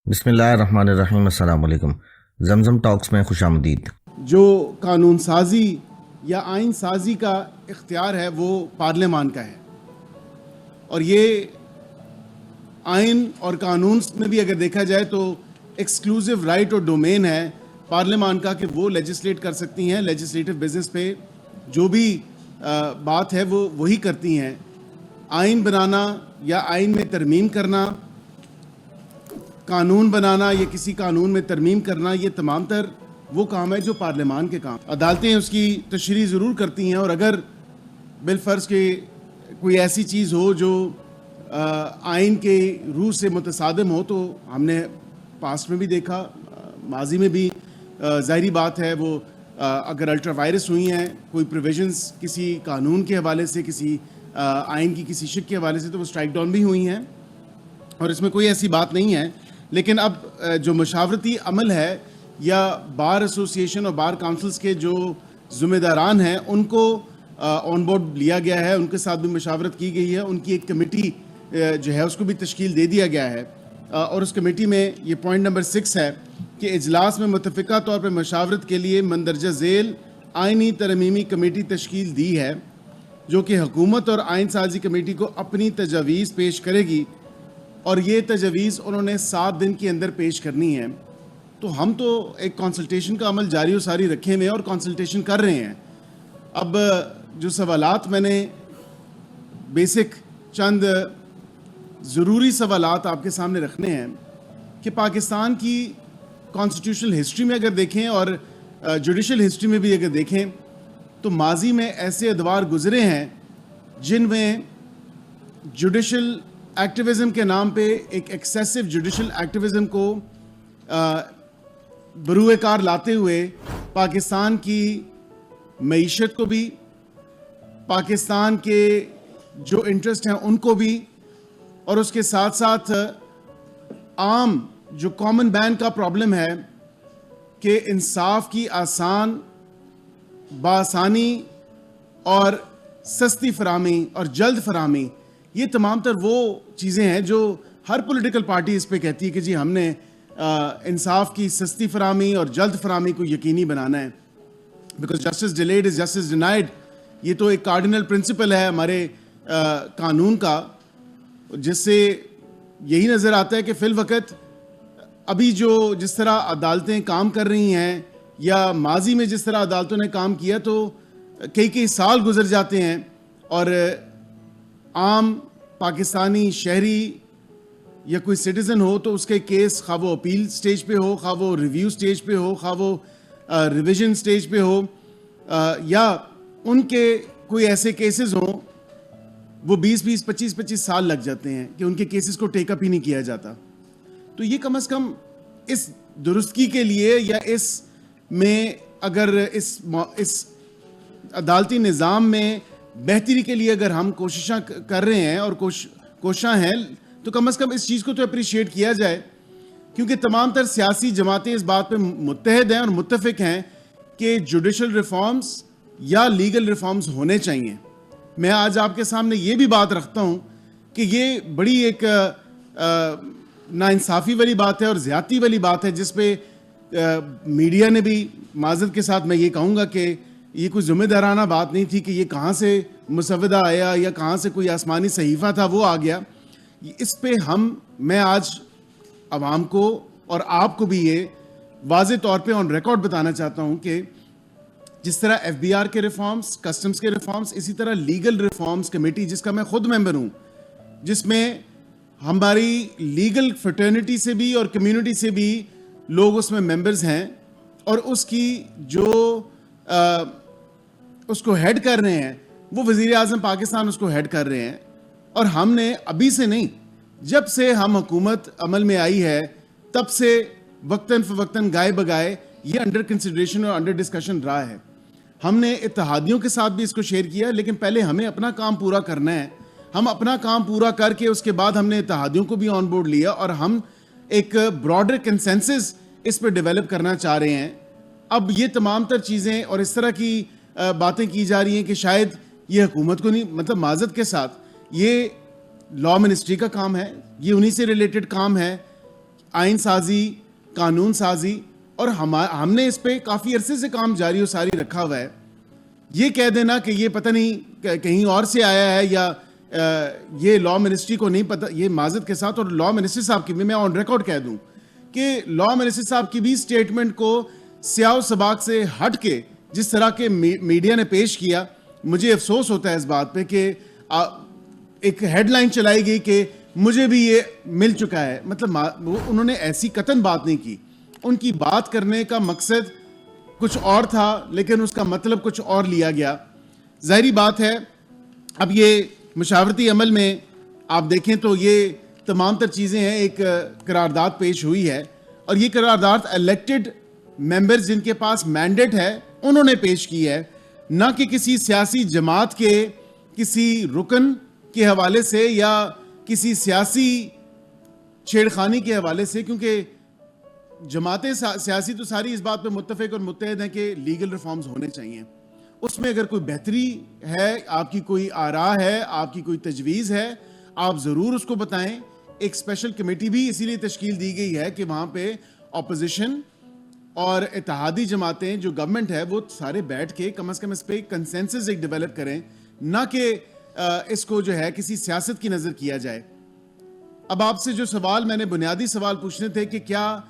بسم اللہ الرحمن الرحیم۔ السلام علیکم۔ زمزم ٹاکس میں خوش آمدید۔ جو قانون سازی یا آئین سازی کا اختیار ہے وہ پارلیمان کا ہے، اور یہ آئین اور قانون میں بھی اگر دیکھا جائے تو ایکسکلوزیو رائٹ اور ڈومین ہے پارلیمان کا کہ وہ لیجسلیٹ کر سکتی ہیں۔ لیجسلیٹو بزنس پہ جو بھی بات ہے وہ وہی کرتی ہیں۔ آئین بنانا یا آئین میں ترمیم کرنا، قانون بنانا یا کسی قانون میں ترمیم کرنا، یہ تمام تر وہ کام ہے جو پارلیمان کے کام۔ عدالتیں اس کی تشریح ضرور کرتی ہیں، اور اگر بالفرض کہ کوئی ایسی چیز ہو جو آئین کے روح سے متصادم ہو، تو ہم نے پاسٹ میں بھی دیکھا، ماضی میں بھی ظاہری بات ہے وہ اگر الٹرا وائرس ہوئی ہیں کوئی پروویژنز کسی قانون کے حوالے سے، کسی آئین کی کسی شق کے حوالے سے، تو وہ اسٹرائک ڈاؤن بھی ہوئی ہیں، اور اس میں کوئی ایسی بات نہیں ہے۔ لیکن اب جو مشاورتی عمل ہے یا بار ایسوسیشن اور بار کاؤنسلز کے جو ذمہ داران ہیں ان کو آن بورڈ لیا گیا ہے، ان کے ساتھ بھی مشاورت کی گئی ہے، ان کی ایک کمیٹی جو ہے اس کو بھی تشکیل دے دیا گیا ہے، اور اس کمیٹی میں یہ پوائنٹ نمبر 6 ہے کہ اجلاس میں متفقہ طور پر مشاورت کے لیے مندرجہ ذیل آئینی ترمیمی کمیٹی تشکیل دی ہے، جو کہ حکومت اور آئین سازی کمیٹی کو اپنی تجاویز پیش کرے گی، اور یہ تجاویز انہوں نے 7 دن کے اندر پیش کرنی ہے۔ تو ہم تو ایک کنسلٹیشن کا عمل جاری و ساری رکھے ہوئے ہیں اور کنسلٹیشن کر رہے ہیں۔ اب جو سوالات میں نے بیسک چند ضروری سوالات آپ کے سامنے رکھنے ہیں کہ پاکستان کی کانسٹیٹیوشنل ہسٹری میں اگر دیکھیں اور جوڈیشل ہسٹری میں بھی اگر دیکھیں تو ماضی میں ایسے ادوار گزرے ہیں جن میں جوڈیشل ایکٹیویزم کے نام پہ ایک ایکسیسو جوڈیشل ایکٹیویزم کو بروئے کار لاتے ہوئے پاکستان کی معیشت کو بھی، پاکستان کے جو انٹرسٹ ہیں ان کو بھی، اور اس کے ساتھ ساتھ عام جو کامن مین کا پرابلم ہے کہ انصاف کی آسان، بآسانی اور سستی فراہمی اور جلد فراہمی، یہ تمام تر وہ چیزیں ہیں جو ہر پولیٹیکل پارٹی اس پہ کہتی ہے کہ جی ہم نے انصاف کی سستی فراہمی اور جلد فراہمی کو یقینی بنانا ہے، because justice delayed is justice denied. یہ تو ایک کارڈینل پرنسپل ہے ہمارے قانون کا، جس سے یہی نظر آتا ہے کہ فی الوقت ابھی جس طرح عدالتیں کام کر رہی ہیں یا ماضی میں جس طرح عدالتوں نے کام کیا، تو کئی سال گزر جاتے ہیں اور عام پاکستانی شہری یا کوئی سٹیزن ہو تو اس کے کیس خواہ وہ اپیل سٹیج پہ ہو، خواہ وہ ریویو سٹیج پہ ہو، خواہ وہ ریویژن سٹیج پہ ہو، یا ان کے کوئی ایسے کیسز ہوں وہ 20 25 سال لگ جاتے ہیں کہ ان کے کیسز کو ٹیک اپ ہی نہیں کیا جاتا۔ تو یہ کم از کم اس درستگی کے لیے یا اس میں اگر اس عدالتی نظام میں بہتری کے لیے اگر ہم کوششاں کر رہے ہیں اور کوشاں ہیں، تو کم از کم اس چیز کو تو اپریشیٹ کیا جائے، کیونکہ تمام تر سیاسی جماعتیں اس بات پہ متحد ہیں اور متفق ہیں کہ جوڈیشل ریفارمز یا لیگل ریفارمز ہونے چاہیے۔ میں آج آپ کے سامنے یہ بھی بات رکھتا ہوں کہ یہ بڑی ایک ناانصافی والی بات ہے اور زیادتی والی بات ہے، جس پہ میڈیا نے بھی، معذرت کے ساتھ میں یہ کہوں گا کہ یہ کوئی ذمہ دارانہ بات نہیں تھی کہ یہ کہاں سے مسودہ آیا یا کہاں سے کوئی آسمانی صحیفہ تھا وہ آ گیا۔ اس پہ میں آج عوام کو اور آپ کو بھی یہ واضح طور پہ آن ریکارڈ بتانا چاہتا ہوں کہ جس طرح ایف بی آر کے ریفارمز، کسٹمز کے ریفارمز، اسی طرح لیگل ریفارمز کمیٹی جس کا میں خود ممبر ہوں، جس میں ہماری لیگل فرٹرنیٹی سے بھی اور کمیونٹی سے بھی لوگ اس میں ممبرز ہیں، اور اس کی جو اس کو ہیڈ کر رہے ہیں وہ وزیر اعظم پاکستان اس کو ہیڈ کر رہے ہیں، اور ہم نے ابھی سے نہیں، جب سے ہم حکومت عمل میں آئی ہے تب سے وقتاً فوقتاً گائے بگائے یہ انڈر کنسیڈریشن اور انڈر ڈسکشن رہا ہے۔ ہم نے اتحادیوں کے ساتھ بھی اس کو شیئر کیا، لیکن پہلے ہمیں اپنا کام پورا کرنا ہے۔ ہم اپنا کام پورا کر کے اس کے بعد ہم نے اتحادیوں کو بھی آن بورڈ لیا، اور ہم ایک براڈر کنسنسس اس پہ ڈیولپ کرنا چاہ رہے ہیں۔ اب یہ تمام تر چیزیں اور اس طرح کی باتیں کی جا رہی ہیں کہ شاید یہ حکومت کو نہیں، مطلب معذرت کے ساتھ یہ لا منسٹری کا کام ہے، یہ انہی سے ریلیٹڈ کام ہے۔ آئین سازی, قانون سازی, اور ہم نے اس پہ کافی عرصے سے کام جاری و ساری رکھا ہوا ہے. یہ کہہ دینا کہ یہ پتہ نہیں کہیں اور سے آیا ہے یا یہ لا منسٹری کو نہیں پتہ, یہ معذرت کے ساتھ, اور لا منسٹر صاحب کی بھی میں آن ریکارڈ کہہ دوں کہ لا منسٹر صاحب کی بھی اسٹیٹمنٹ کو سیاہ و سباق سے ہٹ کے جس طرح کے میڈیا نے پیش کیا, مجھے افسوس ہوتا ہے اس بات پہ کہ ایک ہیڈ لائن چلائی گئی کہ مجھے بھی یہ مل چکا ہے. مطلب انہوں نے ایسی قطعاً بات نہیں کی, ان کی بات کرنے کا مقصد کچھ اور تھا لیکن اس کا مطلب کچھ اور لیا گیا. ظاہری بات ہے اب یہ مشاورتی عمل میں آپ دیکھیں تو یہ تمام تر چیزیں ہیں. ایک قرارداد پیش ہوئی ہے اور یہ قرارداد الیکٹڈ ممبرز جن کے پاس مینڈیٹ ہے انہوں نے پیش کی ہے, نہ کہ کسی سیاسی جماعت کے کسی رکن کے حوالے سے یا کسی سیاسی چھیڑخانی کے حوالے سے, کیونکہ جماعتیں سیاسی تو ساری اس بات پہ متفق اور متحد ہیں کہ لیگل ریفارمز ہونے چاہیے. اس میں اگر کوئی بہتری ہے, آپ کی کوئی آراء ہے, آپ کی کوئی تجویز ہے, آپ ضرور اس کو بتائیں. ایک اسپیشل کمیٹی بھی اسی لیے تشکیل دی گئی ہے کہ وہاں پہ اپوزیشن اور اتحادی جماعتیں جو گورنمنٹ ہے وہ سارے بیٹھ کے کم از کم اس پہ کنسنسس ایک ڈیولپ کریں, نہ کہ اس کو جو ہے کسی سیاست کی نظر کیا جائے. اب آپ سے جو سوال میں نے بنیادی سوال پوچھنے تھے کہ کیا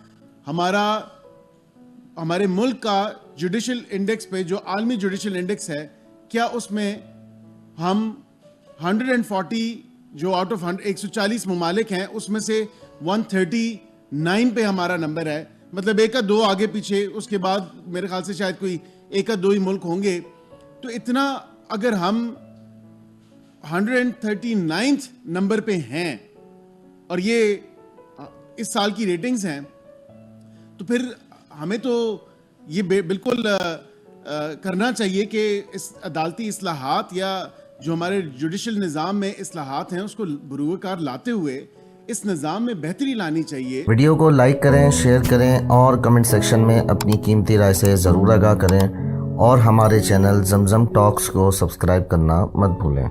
ہمارے ملک کا جوڈیشل انڈیکس پہ جو عالمی جوڈیشل انڈیکس ہے, کیا اس میں ہم 140 جو آؤٹ آف 140 ممالک ہیں اس میں سے 139 پہ ہمارا نمبر ہے. مطلب ایک دو آگے پیچھے, اس کے بعد میرے خیال سے شاید کوئی ایک دو ہی ملک ہوں گے. تو اتنا اگر ہم 139 نمبر پہ ہیں اور یہ اس سال کی ریٹنگز ہیں, تو پھر ہمیں تو یہ بالکل کرنا چاہیے کہ اس عدالتی اصلاحات یا جو ہمارے جوڈیشل نظام میں اصلاحات ہیں اس کو بروئے کار لاتے ہوئے اس نظام میں بہتری لانی چاہیے. ویڈیو کو لائک کریں, شیئر کریں اور کمنٹ سیکشن میں اپنی قیمتی رائے سے ضرور آگاہ کریں, اور ہمارے چینل زمزم ٹاکس کو سبسکرائب کرنا مت بھولیں.